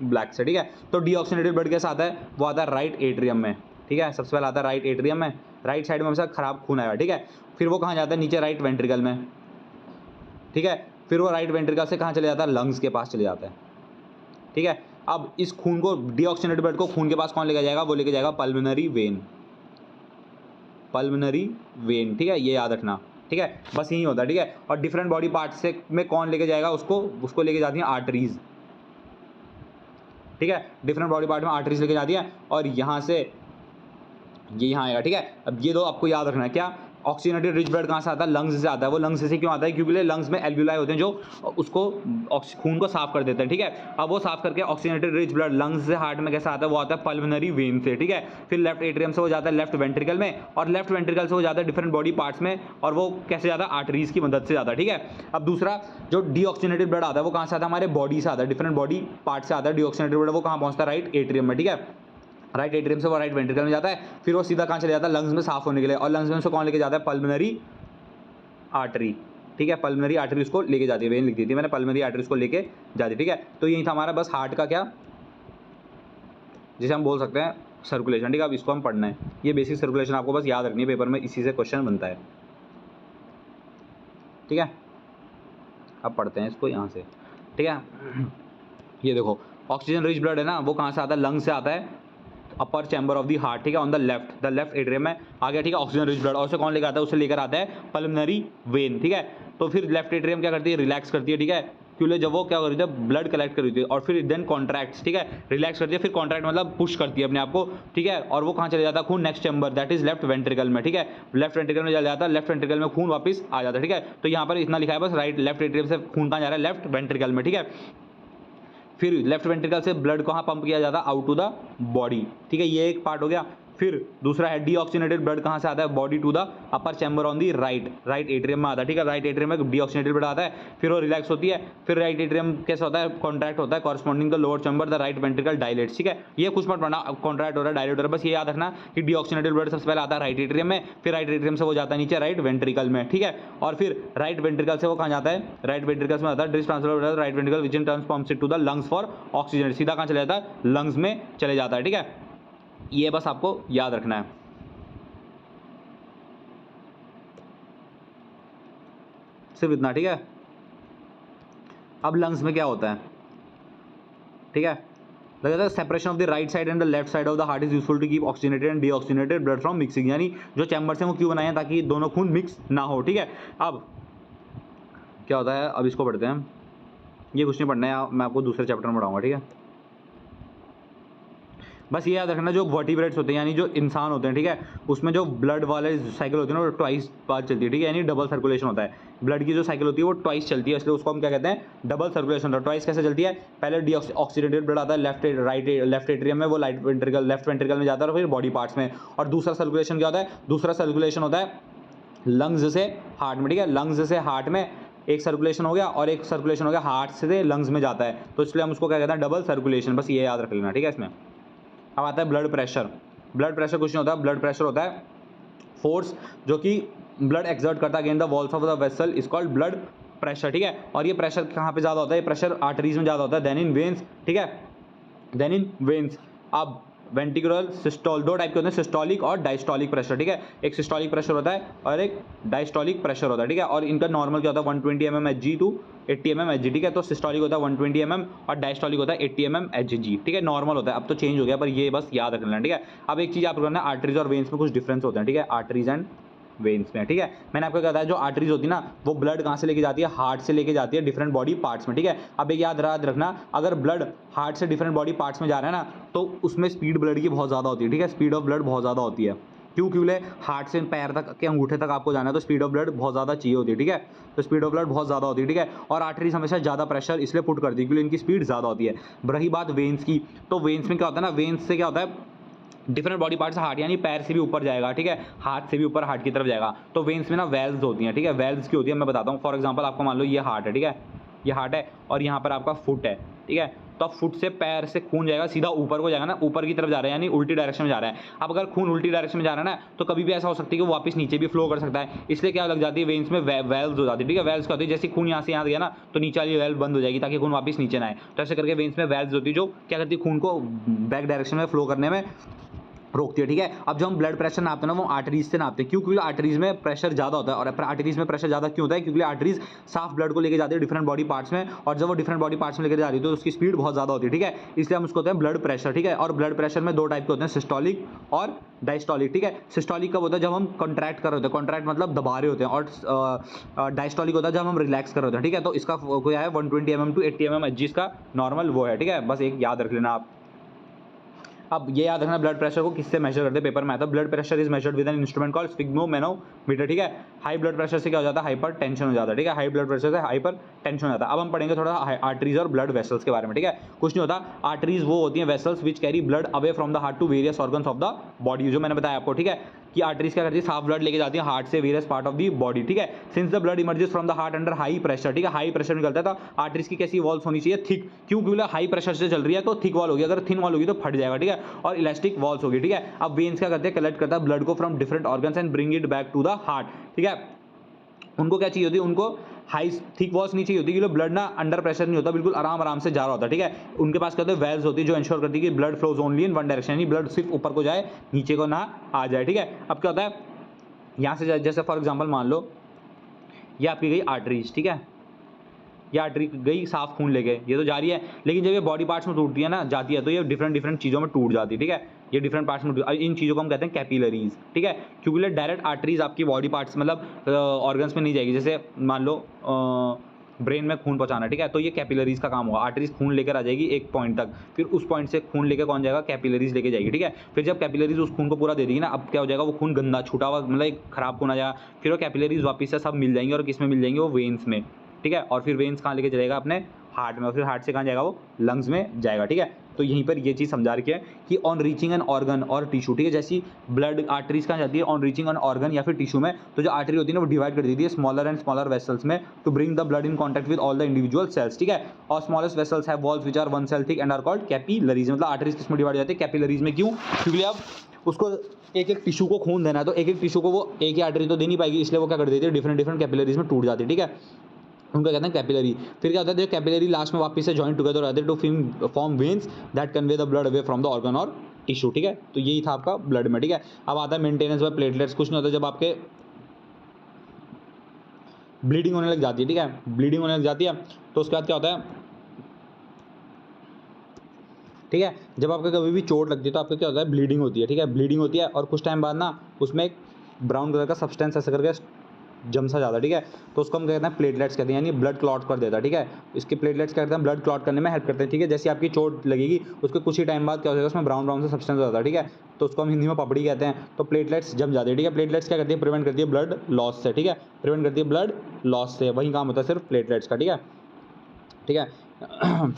ब्लैक से, ठीक है। तो डीऑक्सीजनेटेड ब्लड कैसा आता है, वो आता है राइट एट्रियम में, ठीक है। सबसे पहले आता है राइट एट्रियम में, राइट साइड में हमेशा खराब खून आएगा, ठीक है। फिर वो कहाँ जाता है, नीचे राइट वेंट्रिकल में, ठीक है। फिर वो राइट वेंट्रिकल से कहाँ चले जाता है, लंग्स के पास चले जाता है, ठीक है। अब इस खून को, डीऑक्सीजनेटेड ब्लड को खून के पास कौन लेके जाएगा, वो लेके जाएगा पल्मोनरी वेन, पल्मोनरी वेन, ठीक है। ये याद रखना, ठीक है। बस यही होता है, ठीक है। और डिफरेंट बॉडी पार्ट्स से में कौन लेके जाएगा उसको लेके जाती हैं आर्टरीज, ठीक है। डिफरेंट बॉडी पार्ट में आर्टरीज लेके जाती है और यहाँ से ये यहाँ आएगा, ठीक है। अब ये दो आपको याद रखना है, क्या, ऑक्सीजनेटेड रिच ब्लड कहाँ से आता है, लंग्स से आता है। वो लंग्स से क्यों आता है, क्योंकि लंग्स में एल्वियोलाई होते हैं जो उसको खून को साफ कर देते हैं, ठीक है। अब वो साफ करके ऑक्सीजनेटेड रिच ब्लड लंग्स से हार्ट में कैसा आता है, वो आता है पल्मोनरी वेन से, ठीक है। फिर लेफ्ट एट्रियम से वो जाता है लेफ्ट वेंट्रिकल में, और लेफ्ट वेंट्रिकल से वो जाता है डिफरेंट बॉडी पार्ट्स में, और वो कैसे जाता है, आर्टरीज की मदद से जाता है, ठीक है। अब दूसरा जो डीऑक्सीजनेटेड ब्लड आता है वो कहाँ से आता है, हमारे बॉडी से आता है, डिफरेंट बॉडी पार्ट से आता है डीऑक्सीजनेटेड ब्लड। वो कहाँ पहुँचता है, राइट एट्रियम में, ठीक है। राइट एट्रियम से वो राइट वेंट्रिकल में जाता है, फिर वो सीधा कहाँ चले जाता है, लंग्स में साफ होने के लिए, और लंग्स में से कौन लेके जाता है, पल्मोनरी आर्टरी, ठीक है। पल्मोनरी आर्टरी उसको लेके जाती है, वेन लिख दी थी मैंने, पल्मोनरी आर्टरी उसको लेके जाती है, ठीक है। तो यही था हमारा बस हार्ट का क्या, जिसे हम बोल सकते हैं सर्कुलेशन, ठीक है। अब इसको हम पढ़ना है, ये बेसिक सर्कुलेशन आपको बस याद रखनी है, पेपर में इसी से क्वेश्चन बनता है, ठीक है। अब पढ़ते हैं इसको यहाँ से, ठीक है। ये देखो ऑक्सीजन रिच ब्लड है ना, वो कहाँ से आता है, लंग से आता है, अपर चैम्बर ऑफ द हार्ट, ठीक है, ऑन द लेफ्ट एट्रियम में आ गया, ठीक है। ऑक्सीजन रिच ब्लड, और उसे कौन लेकर आता है, उसे लेकर आता है पल्मोनरी वेन, ठीक है। तो फिर लेफ्ट एट्रियम क्या करती है, रिलैक्स करती है, ठीक है। क्यों, जब वो क्या कर रही है, ब्लड कलेक्ट कर रही थी, और फिर देन कॉन्ट्रैक्ट्स, ठीक है, रिलैक्स करती है, फिर कॉन्ट्रैक्ट मतलब पुश करती है अपने आप को, ठीक है। और वो कहाँ चले जाता है, खून next chamber, that is left ventricle में, ठीक है। लेफ्ट वेंट्रिकल में चला जाता है, लेफ्ट वेंट्रिकल में खून वापस आ जाता है, ठीक है। तो यहाँ पर इतना लिखा है बस, राइट लेफ्ट एट्रियम से खून कहाँ जा रहा है, लेफ्ट वेंट्रिकल में, ठीक है। फिर लेफ्ट वेंट्रिकल से ब्लड कहाँ पंप किया जाता है, आउट टू द बॉडी, ठीक है। ये एक पार्ट हो गया। फिर दूसरा है डीऑक्सीजनेटेड ब्लड कहाँ से आता है, body to the upper chamber on the right atrium में आता है, ठीक है। राइट एट्रियम में डीऑक्सीजनेटेड ब्लड आता है, फिर वो रिलैक्स होती है, फिर राइट एट्रियम कैसा होता है, कॉन्ट्रैक्ट होता है, corresponding the lower chamber the right ventricle dilates, ठीक है। ये कुछ मत पढ़ना, कॉन्ट्रैक्ट हो रहा है, डायलेट हो रहा है, बस ये याद रखना कि डीऑक्सीजनेटेड ब्लड सबसे पहले आता है राइट एट्रियम में, फिर राइट एट्रियम से वो जाता है नीचे राइट वेंट्रिकल में, ठीक है। और फिर राइट वेंट्रिकल से वो कहाँ जाता है, राइट वेंट्रिकल में आता है this transfer right ventricle which in turns pumps it to the lungs for oxygen, सीधा कहाँ चले जाता है, लंग्स में चले जाता है, ठीक है। ये बस आपको याद रखना है, सिर्फ इतना, ठीक है। अब लंग्स में क्या होता है, ठीक है, separation of the right side and the left side of the heart is useful to keep oxygenated and deoxygenated blood from mixing, यानी जो चैम्बर्स हैं वो क्यों बनाए हैं, ताकि दोनों खून मिक्स ना हो, ठीक है। अब क्या होता है, अब इसको पढ़ते हैं, ये कुछ नहीं पढ़ना है, मैं आपको दूसरे चैप्टर में पढ़ाऊंगा, ठीक है। बस ये याद रखना, जो वर्टिब्रेट्स होते हैं यानी जो इंसान होते हैं, ठीक है, उसमें जो ब्लड वाले साइकिल होती है ना, वो ट्वाइस बार चलती है, ठीक है, यानी डबल सर्कुलेशन होता है। ब्लड की जो साइकिल होती है वो ट्वाइस चलती है, इसलिए उसको हम क्या कहते हैं, डबल सर्कुलेशन होता है। ट्वाइस कैसे चलती है, पहले डीऑक्सीडेटेड ब्लड आता है लेफ्ट एट्रियम में, वो लेफ्ट वेंट्रिकल में जाता है, और फिर बॉडी पार्ट्स में। और दूसरा सर्कुलेशन क्या होता है, दूसरा सर्कुलेशन होता है लंग्स से हार्ट में, ठीक है। लंग्स से हार्ट में एक सर्कुलेशन हो गया, और एक सर्कुलेशन हो गया हार्ट से लंग्स में जाता है, तो इसलिए हम उसको क्या कहते हैं, डबल सर्कुलेशन, बस ये याद रख लेना, ठीक है। इसमें अब आता है ब्लड प्रेशर। ब्लड प्रेशर कुछ नहीं होता, ब्लड प्रेशर होता है फोर्स जो कि ब्लड एक्सर्ट करता है against the walls of the vessel, is called blood pressure, ठीक है। और ये प्रेशर कहाँ पे ज़्यादा होता है, ये प्रेशर आर्टरीज में ज़्यादा होता है देन इन वेन्स, ठीक है, देन इन वेन्स। अब वेंट्रिकुलर सिस्टोल, दो टाइप के होते हैं, सिस्टोलिक और डायस्टोलिक प्रेशर, ठीक है। एक सिस्टोलिक प्रेशर होता है और एक डायस्टोलिक प्रेशर होता है, ठीक है। और इनका नॉर्मल क्या होता है, 120 mm Hg to 80 mm Hg, ठीक है। तो सिस्टोलिक होता है 120 mm और डायस्टोलिक होता है 80 mm Hg, ठीक है, नॉर्मल होता है। अब तो चेंज हो गया, पर ये बस याद रख लेना, ठीक है। अब एक चीज़ आप करना, आर्टरीज और वेन्स में कुछ डिफरेंस होते हैं, ठीक है, आर्टरीज एंड वेन्स में, ठीक है। मैंने आपको बताया जो आर्टरीज होती है ना वो ब्लड कहाँ से लेके जाती है, हार्ट से लेके जाती है डिफरेंट बॉडी पार्ट्स में, ठीक है। अब एक याद रखना, अगर ब्लड हार्ट से डिफरेंट बॉडी पार्ट्स में जा रहा है ना तो उसमें स्पीड ब्लड की बहुत ज़्यादा होती है, ठीक है। स्पीड ऑफ ब्लड बहुत ज़्यादा होती है, क्योंकि हार्ट से पैर तक के अंगूठे तक आपको जाना है तो स्पीड ऑफ ब्लड बहुत ज़्यादा चाहिए होती है, ठीक है। तो स्पीड ऑफ ब्लड बहुत ज़्यादा होती है, ठीक है। और आर्टरीज हमेशा ज़्यादा प्रेशर इसलिए पुट करती है क्योंकि इनकी स्पीड ज़्यादा होती है। रही बात वेन्स की, तो वेन्स में क्या होता है ना, वेन्स से क्या होता है, डिफरेंट बॉडी पार्ट्स, हार्ट यानी पैर से भी ऊपर जाएगा, ठीक है, हाथ से भी ऊपर हार्ट की तरफ जाएगा। तो वेन्स में ना वेल्व्स होती हैं, ठीक है। वेल्व्स की होती है, मैं बताता हूँ। फॉर एग्जांपल आपको मान लो ये हार्ट है, ठीक है, ये हार्ट है और यहाँ पर आपका फुट है, ठीक है। तो अब फुट से पैर से खून जाएगा सीधा ऊपर को जाएगा ना, ऊपर की तरफ जा रहा है यानी उल्टी डायरेक्शन में जा रहा है। अब अगर खून उल्टी डायरेक्शन में जा रहा है ना तो कभी भी ऐसा हो सकता है कि वो वापस नीचे भी फ्लो कर सकता है, इसलिए क्या लग जाती है वेन्स में वेल्व्स हो जाती है, ठीक है। वेल्व्स क्या होती है, जैसे खून यहाँ से यहाँ गया ना तो नीचे वाली वेल्व बंद हो जाएगी ताकि खून वापस नीचे ना आए। तो ऐसे करके वेन्स में वेल्व्स होती है जो क्या करती है, खून को बैक डायरेक्शन में फ्लो करने में रोकती है, ठीक है। अब जो हम ब्लड प्रेशर नापते हैं ना वो आर्टरीज से नापते हैं, क्यों, क्योंकि आर्टरीज में प्रेशर ज़्यादा होता है। और आर्टरीज में प्रेशर ज़्यादा क्यों होता है, क्योंकि आर्टरीज साफ ब्लड को लेके जाती है डिफरेंट बॉडी पार्ट्स में, और जब वो डिफरेंट बॉडी पार्ट्स में लेके जा रही है तो उसकी स्पीड बहुत ज़्यादा होती है, ठीक है। इसलिए हम उसको होते हैं ब्लड प्रेशर, ठीक है। और ब्लड प्रेशर में दो टाइप के होते हैं, सिस्टोलिक और डायस्टोलिक, ठीक है। सिस्टोलिक कब होता है, जब हम कॉन्ट्रैक्ट कर रहे होते हैं, कॉन्ट्रैक्ट मतलब दबा रहे होते हैं, और डायस्टोलिक होता है जब हम रिलैक्स कर रहे होते हैं, ठीक है। तो इसका क्या है 120 mm to 80 mm जिसका नॉर्मल वो है, ठीक है। बस एक याद रख लेना आप। अब ये याद रखना ब्लड प्रेशर को किससे मेजर करते हैं, पेपर में आता है। Blood pressure is measured with an instrument called sphygmomanometer, ठीक है। हाई ब्लड प्रेशर से क्या हो जाता है, हाइपर टेंशन हो जाता है, ठीक है। हाई ब्लड प्रेशर से हाइपर टेंशन हो जाता है। अब हम पढ़ेंगे थोड़ा आर्टरीज और ब्लड वेसल्स के बारे में, ठीक है। कुछ नहीं होता, आर्टरीज वो होती हैं vessels which carry blood away from the heart to various organs of the body, जो मैंने बताया आपको, ठीक है, कि आर्टरीज क्या करती है, साफ ब्लड लेके जाती है हार्ट से various part of the body, ठीक है। Since the blood emerges from the heart under high pressure, ठीक है, हाई प्रेशर निकलता है तो आर्टरीज की कैसी वॉल्स होनी चाहिए, थिक, क्यों, क्योंकि हाई प्रेशर से चल रही है तो थिक वॉल होगी, अगर थिन वॉल होगी तो फट जाएगा, ठीक है। और इलास्टिक वॉल्स होगी, ठीक है। अब वेन्स क्या करते हैं, कलेक्ट करता है ब्लड को from different organs and bring it back to the heart, ठीक है। उनको क्या चाहिए होती है, उनको हाई थिक वॉल्स नहीं चाहिए होती, क्योंकि ब्लड ना अंडर प्रेशर नहीं होता, बिल्कुल आराम आराम से जा रहा होता है, ठीक है। उनके पास क्या होते हैं, वेल्व्स होती है जो इंश्योर करती है कि blood flows only in one direction, यानी ब्लड सिर्फ ऊपर को जाए नीचे को ना आ जाए, ठीक है। अब क्या होता है, यहाँ से जैसे फॉर एग्जांपल मान लो ये आपकी गई आर्टरीज, ठीक है, ये आर्टरी गई साफ खून लेके, ये तो जा रही है, लेकिन जब ये बॉडी पार्ट्स में टूटती है ना, जाती है, तो ये डिफरेंट चीज़ों में टूट जाती है, ठीक है। ये डिफरेंट पार्ट्स में इन चीज़ों को हम कहते हैं कैपिलरीज, ठीक है, क्योंकि डायरेक्ट आर्टरीज आपकी बॉडी पार्ट्स मतलब ऑर्गन्स में नहीं जाएगी। जैसे मान लो ब्रेन में खून पहुंचाना, ठीक है, तो ये कैपिलरीज का काम होगा। आर्टरीज खून लेकर आ जाएगी एक पॉइंट तक, फिर उस पॉइंट से खून लेकर कौन जाएगा, कैपिलरीज लेके जाएगी, ठीक है। फिर जब कैपिलरीज उस खून को पूरा दे देगी ना, अब क्या हो जाएगा, वो खून गंदा छूटा हुआ मतलब एक खराब खून आ जाएगा, फिर वो कैपिलरीज वापस से सब मिल जाएंगे, और किस में मिल जाएंगे, वो वेन्स में, ठीक है। और फिर वेन्स कहाँ लेके चलेगा, अपने हार्ट में, और फिर हार्ट से कहाँ जाएगा, वो लंग्स में जाएगा, ठीक है। तो यहीं पर ये चीज़ समझा रखी है कि ऑन रीचिंग एन ऑर्गन और टिश्यू, ठीक है, जैसी ब्लड आर्टरीज कहाँ जाती है, ऑन रीचिंग एन ऑर्गन या फिर टिश्यू में, तो जो आर्टरी होती है ना वो डिवाइड कर देती है स्मॉलर एंड स्मॉलर वेसल्स में to bring the blood in contact with all the individual cells, ठीक है। और smallest vessels have walls which are one cell thick and are called capillaries. मतलब आर्टरीज किसमें डिवाइड हो जाती है, कैपिलरीज में, क्यों, क्योंकि अब उसको एक एक टिश्यू को खून देना है, तो एक एक टिश्यू को वो एक ही आर्टरी तो दे नहीं पाएगी, इसलिए वो क्या कर देती है, डिफरेंट कैपिलरीज में टूट जाती है, ठीक है। उनको कहते हैं कैपिलरी। फिर क्या होता है, जो कैपिलरी लास्ट में वापस से जॉइन टुगेदर रहते हैं to form veins that convey the blood away from the organ और टिश्यू, ठीक है। तो यही था आपका ब्लड में, ठीक है। अब आता है मेंटेनेंस बाय प्लेटलेट्स। कुछ नहीं होता, जब आपके ब्लीडिंग होने लग जाती है, ठीक है, ब्लीडिंग होने लग जाती है तो उसके बाद क्या होता है, ठीक है, जब आपको कभी भी चोट लगती है तो आपको क्या होता है, ब्लीडिंग होती है, ठीक है, ब्लीडिंग होती है, और कुछ टाइम बाद ना उसमें एक ब्राउन कलर का सब्सटेंस ऐसा करके जम सा जाता है, ठीक है। तो उसको हम कहते हैं प्लेटलेट्स कहते हैं, यानी ब्लड क्लॉट कर देता है, ठीक है। इसके प्लेटलेट्स क्या करते हैं, ब्लड क्लॉट करने में हेल्प करते हैं, ठीक है। जैसे आपकी चोट लगेगी उसके कुछ ही टाइम बाद क्या हो जाएगा, उसमें ब्राउन सा सब्सटेंस हो जाता है, ठीक है। तो उसको हम हिंदी में पपड़ी कहते हैं। तो प्लेटलेट्स जम जाते हैं, ठीक है। प्लेटलेट्स क्या करती है, प्रिवेंट करती है ब्लड लॉस से, ठीक है, प्रिवेंट करती है ब्लड लॉस से, वही काम होता है सिर्फ प्लेटलेट्स का, ठीक है, ठीक है।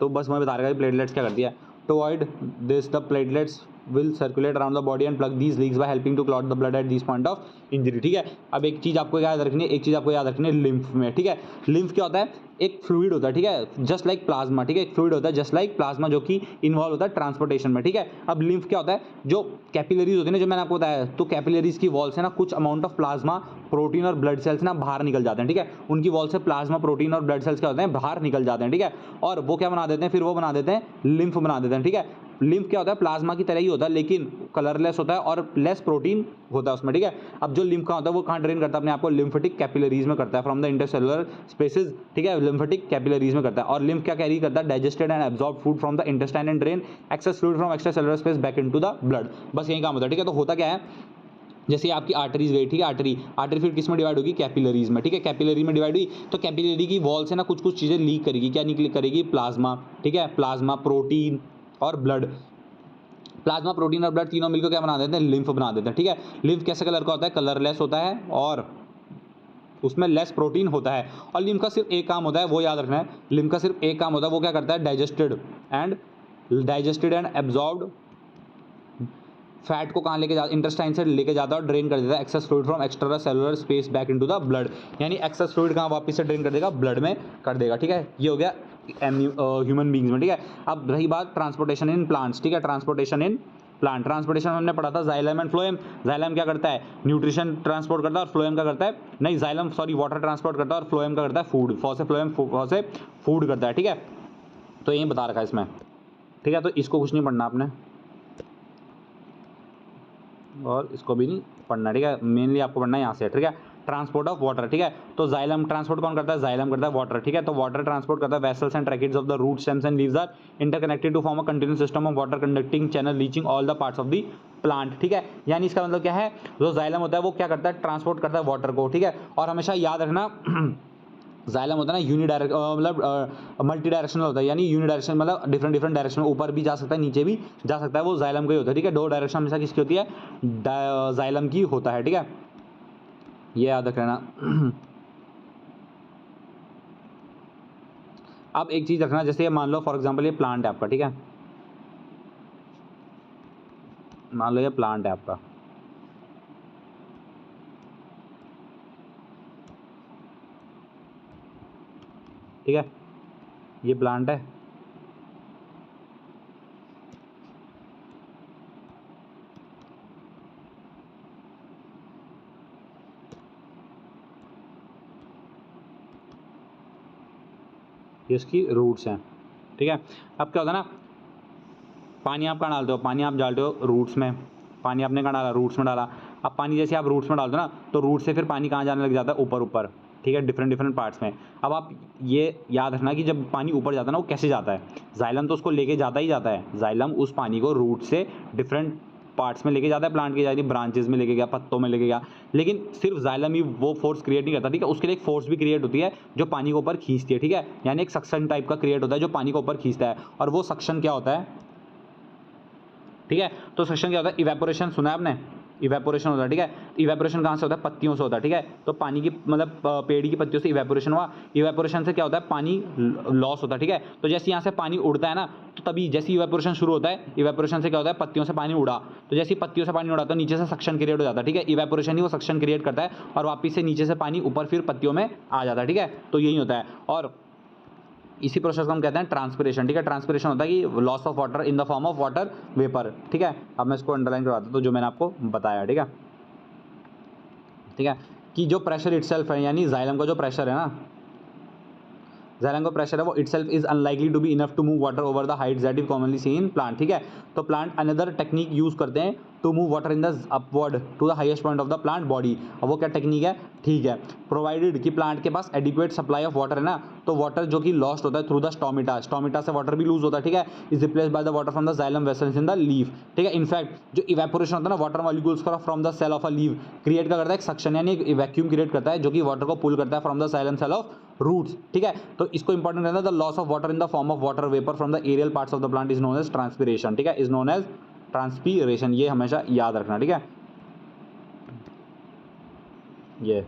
तो बस मैं बता रहा हूँ प्लेटलेट्स क्या करती है। To avoid this the platelets will circulate around the body and plug these leaks by helping to clot the blood at this point of injury, ठीक है। अब एक चीज़ आपको याद रखनी है, एक चीज़ आपको याद रखनी है लिम्फ में, ठीक है। लिम्फ क्या होता है, एक फ्लूइड होता है, ठीक है, जस्ट लाइक प्लाज्मा, ठीक है, एक फ्लूइड होता है जस्ट लाइक प्लाज्मा जो कि इन्वॉल्व होता है ट्रांसपोर्टेशन में, ठीक है। अब लिम्फ क्या होता है, जो कैपिलरीज होती है ना, जो मैंने आपको बताया, तो कैपिलरीज की वॉल से ना कुछ अमाउंट ऑफ प्लाज्मा, प्रोटीन और ब्लड सेल्स ना बाहर निकल जाते हैं, ठीक है। उनकी वॉल से प्लाज्मा, प्रोटीन और ब्लड सेल्स क्या होते हैं, बाहर निकल जाते हैं, ठीक है। और वो क्या बना देते हैं, फिर वो बना देते हैं लिम्फ बना देते हैं, ठीक है। लिम्फ क्या होता है, प्लाज्मा की तरह ही होता है लेकिन कलरलेस होता है और लेस प्रोटीन होता है उसमें, ठीक है। अब जो लिम्फ का होता है वो कहाँ ड्रेन करता है अपने आप को, लिम्फेटिक कैपिलरीज में करता है फ्रॉम द इंटरसेलुलर स्पेसेस, ठीक है, लिम्फेटिक कैपिलरीज में करता है। और लिम्फ क्या कैरी करता है, digested and absorb food from the intestine and drain access fluid from extra cellular space back into the blood. बस यही काम होता है, ठीक है। तो होता क्या है, जैसे आपकी आर्टरीज गई, ठीक है, आर्टरी फिर किस में डिवाइड होगी, कैपिलरीज में, ठीक है, कैपिलरी में डिवाइड हुई तो कैपिलरी की वॉल से ना कुछ कुछ चीज़ें लीक करेगी, क्या निकल करेगी, प्लाज्मा, ठीक है, प्लाज्मा, प्रोटीन और ब्लड। प्लाज्मा, प्रोटीन और ब्लड तीनों मिलकर क्या बना देते हैं, लिम्फ बना देते हैं, ठीक है। लिम्फ कैसे कलर का होता है, कलरलेस होता है और उसमें लेस प्रोटीन होता है। और लिम्फ का सिर्फ एक काम होता है, वो याद रखना है, लिम्फ का सिर्फ एक काम होता है, वो क्या करता है, डाइजेस्टेड एंड एब्जॉर्ब्ड फैट को कहाँ लेके जा, इंटेस्टाइन से लेके जाता है और ड्रेन कर देता है access fluid from extra cellular space back into the blood, यानी एक्सेस फ्लूइड कहाँ वापस से ड्रेन कर देगा, ब्लड में कर देगा, ठीक है। ये हो गया ह्यूमन बींग्स में, ठीक है। अब रही बात ट्रांसपोर्टेशन इन प्लांट्स, ठीक है, ट्रांसपोर्टेशन इन प्लांट, ट्रांसपोर्टेशन हमने पढ़ा था जाइलम एंड फ्लोएम। जाइलम क्या करता है, न्यूट्रिशन ट्रांसपोर्ट करता है, और फ्लोएम क्या करता है, नहीं जाइलम सॉरी वाटर ट्रांसपोर्ट करता है और फ्लोएम क्या करता है, फूड, फ्लोएम से फूड करता है, ठीक है। तो यही बता रखा है इसमें, ठीक है। तो इसको कुछ नहीं पढ़ना आपने और इसको भी नहीं पढ़ना, ठीक है। मेनली आपको पढ़ना है यहाँ से, ठीक है, ट्रांसपोर्ट ऑफ वाटर, ठीक है। तो जाइलम ट्रांसपोर्ट कौन करता है, जाइलम करता है वाटर, ठीक है। तो वाटर ट्रांसपोर्ट करता है vessels and tracheids of the root stems and leaves are interconnected to form a continuous system of water conducting channel reaching all the parts of the plant, ठीक है। यानी इसका मतलब क्या है, जो जाइलम होता है वो क्या करता है, ट्रांसपोर्ट करता है वाटर को, ठीक है। और हमेशा याद रखना जाइलम होता है ना यूनिडायरेक्ट मतलब मल्टी डायरेक्शनल होता है, यानी यूनिडायरेक्शन मतलब डिफरेंट डायरेक्शन, ऊपर भी जा सकता है नीचे भी जा सकता है, वो जाइलम का ही होता है, ठीक है। दो डायरेक्शन हमेशा किसकी होती है, जाइलम की होता है, ठीक है, ये याद रखना। अब एक चीज़ रखना, जैसे ये मान लो फॉर एग्जांपल ये प्लांट है आपका, ठीक है, मान लो ये प्लांट है आपका, ठीक है, ये प्लांट है, ये इसकी रूट्स हैं, ठीक है। अब क्या होता है ना, पानी आप कहाँ डालते हो, पानी आप डालते हो रूट्स में, पानी आपने कहाँ डाला, रूट्स में डाला। अब पानी जैसे आप रूट्स में डालते हो ना, तो रूट से फिर पानी कहाँ जाने लग जाता है, ऊपर ऊपर, ठीक है, डिफरेंट पार्ट्स में। अब आप ये याद रखना कि जब पानी ऊपर जाता है ना, वो कैसे जाता है, जाइलम तो उसको लेके जाता ही जाता है, जाइलम उस पानी को रूट से डिफरेंट पार्ट्स में लेके जाता है, प्लांट की जाती ब्रांचेस में लेके गया, पत्तों में लेके गया, लेकिन सिर्फ जाइलम ही वो फोर्स क्रिएट नहीं करता, ठीक है, उसके लिए एक फोर्स भी क्रिएट होती है जो पानी को ऊपर खींचती है, ठीक है, यानी एक सक्शन टाइप का क्रिएट होता है जो पानी को ऊपर खींचता है, और वो सक्शन क्या होता है, ठीक है। तो सक्शन क्या होता है, इवेपोरेशन सुना है आपने, इवेपोरेशन होता है, ठीक है। इवेपोरेशन कहाँ से होता है, पत्तियों से होता है, ठीक है। तो पानी की मतलब पेड़ की पत्तियों से इवेपोरेशन हुआ, इवेपोरेशन से क्या होता है, पानी लॉस होता है, ठीक है। तो जैसे यहाँ से पानी उड़ता है ना, तो तभी जैसे इवेपोरेशन शुरू होता है, इवेपोरेशन से क्या होता है, पत्तियों से पानी उड़ा, तो जैसे पत्तियों से पानी उड़ा तो नीचे से सक्शन क्रिएट हो जाता है, ठीक है। इवेपोरेशन ही वो सक्शन क्रिएट करता है और वापिस से नीचे से पानी ऊपर फिर पत्तियों में आ जाता है, ठीक है। तो यही होता है, और इसी प्रोसेस को हम कहते हैं ट्रांसपिरेशन, ठीक है। ट्रांसपिरेशन होता है कि loss of water in the form of water vapour, ठीक है। अब मैं इसको अंडरलाइन करवाता हूँ, तो जो मैंने आपको बताया, ठीक है, ठीक है, कि जो प्रेशर इटसेल्फ है, यानी जाइलम का जो प्रेशर है ना, जाइलम का प्रेशर है वो itself is unlikely to be enough to move water over the heights that is commonly seen in plant, ठीक है। तो प्लांट अनदर टेक्निक यूज करते हैं to move water in the upward to the highest point of the plant body. अब वो क्या technique है, ठीक है, प्रोवाइडेड कि प्लांट के पास एडिक्वेट सप्लाई ऑफ वाटर है ना, तो वाटर जो कि लॉस्ट होता है थ्रू द स्टोमेटा, स्टोमेटा से वाटर भी लूज होता है, ठीक है, is replaced by the water from the xylem vessels in the leaf, ठीक है। इनफैक्ट जो इवेपोरेशन होता है ना, water molecules from the cell of a leaf create क्या करता है, एक सक्शन यानी एक वैक्यूम क्रिएट करता है जो कि वाटर को पुल करता है from the xylem cell of roots, ठीक है। तो इसको इंपॉर्टेंट रहता है, the loss of water in the form of water vapour from the aerial parts of the plant is known as transpiration, ठीक है, इज नोन एज ट्रांसपीरेशन, ये हमेशा याद रखना, ठीक है, ये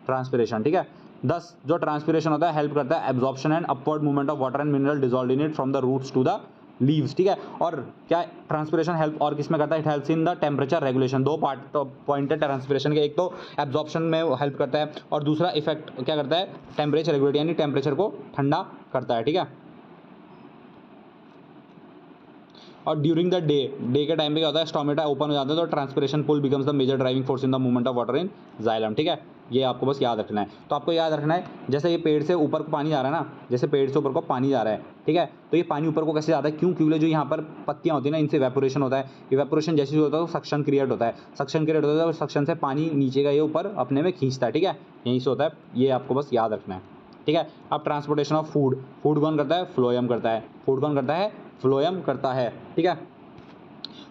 ट्रांसपिरेशन, ठीक है। दस जो ट्रांसपिरेशन होता है हेल्प करता है absorption and upward movement of water and mineral dissolved in it from the roots to the leaves, ठीक है। और क्या ट्रांसपिरेशन हेल्प और किस में करता है, it helps in the temperature regulation. दो पार्ट पॉइंट है ट्रांसपिरेशन के, एक तो एब्जॉर्प्शन में हेल्प करता है और दूसरा इफेक्ट क्या करता है, टेम्परेचर रेगुलेट यानी टेम्परेचर को ठंडा करता है, ठीक है। और ड्यूरिंग द डे के टाइम पे क्या होता है, स्टोमेटा ओपन हो जाता है, तो transpiration pull becomes the major driving force in the movement of water in xylem, ठीक है। ये आपको बस याद रखना है। तो आपको याद रखना है, जैसे ये पेड़ से ऊपर को पानी जा रहा है ना, जैसे पेड़ से ऊपर को पानी जा रहा है, ठीक है, तो ये पानी ऊपर को कैसे जाता है, क्यों, क्योंकि जो यहाँ पर पत्तियाँ होती है ना, इनसे इवेपोरेशन होता है, इवेपोरेशन जैसे होता है तो सक्शन क्रिएट होता है, सक्शन क्रिएट होता है, सक्शन से पानी नीचे का ये ऊपर अपने में खींचता है, ठीक है, यहीं से होता है, ये आपको बस याद रखना है, ठीक है। अब ट्रांसपोर्टेशन ऑफ फूड, फूड कौन करता है, फ्लोएम करता है, फूड कौन करता है, फ्लोएम करता है, ठीक है।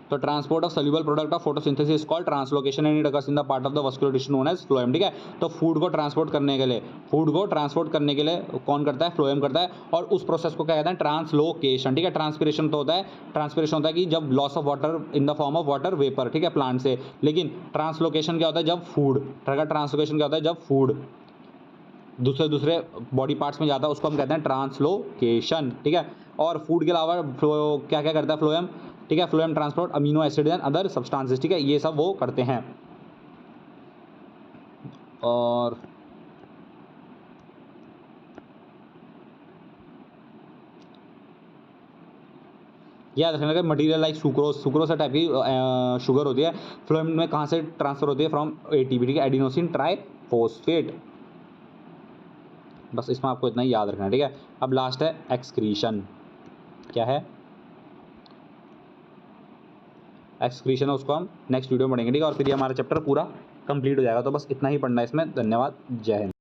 तो transport of soluble product of photosynthesis is called translocation and it occurs in the part of the vascular tissue known as phloem, ठीक है। तो फूड को ट्रांसपोर्ट करने के लिए कौन करता है, फ्लोएम करता है, और उस प्रोसेस को क्या कहते हैं, ट्रांसलोकेशन, ठीक है। ट्रांसपिरेशन तो होता है कि जब loss of water in the form of water vapour, ठीक है, प्लांट से, लेकिन ट्रांसलोकेशन क्या होता है, जब फूड, ट्रांसलोकेशन क्या होता है, जब फूड दूसरे बॉडी पार्ट्स में जाता है, उसको हम कहते हैं ट्रांसलोकेशन, ठीक है। और फूड के अलावा क्या क्या करता है फ्लोएम, ठीक है। Phloem transport amino acid and other substances, ठीक है, ये सब वो करते हैं। और याद रखना कि मटीरियल लाइक सुक्रोज टाइप की शुगर होती है, फ्लोएम में कहाँ से ट्रांसफर होती है, फ्रॉम एटीपी, ठीक है, एडिनोसिन ट्राइफॉस्फेट। बस इसमें आपको इतना ही याद रखना है, ठीक है। अब लास्ट है एक्सक्रीशन। क्या है एक्सक्रीशन, है उसको हम नेक्स्ट वीडियो में पढ़ेंगे, ठीक है। और फिर ये हमारा चैप्टर पूरा कंप्लीट हो जाएगा। तो बस इतना ही पढ़ना है इसमें। धन्यवाद, जय हिंद।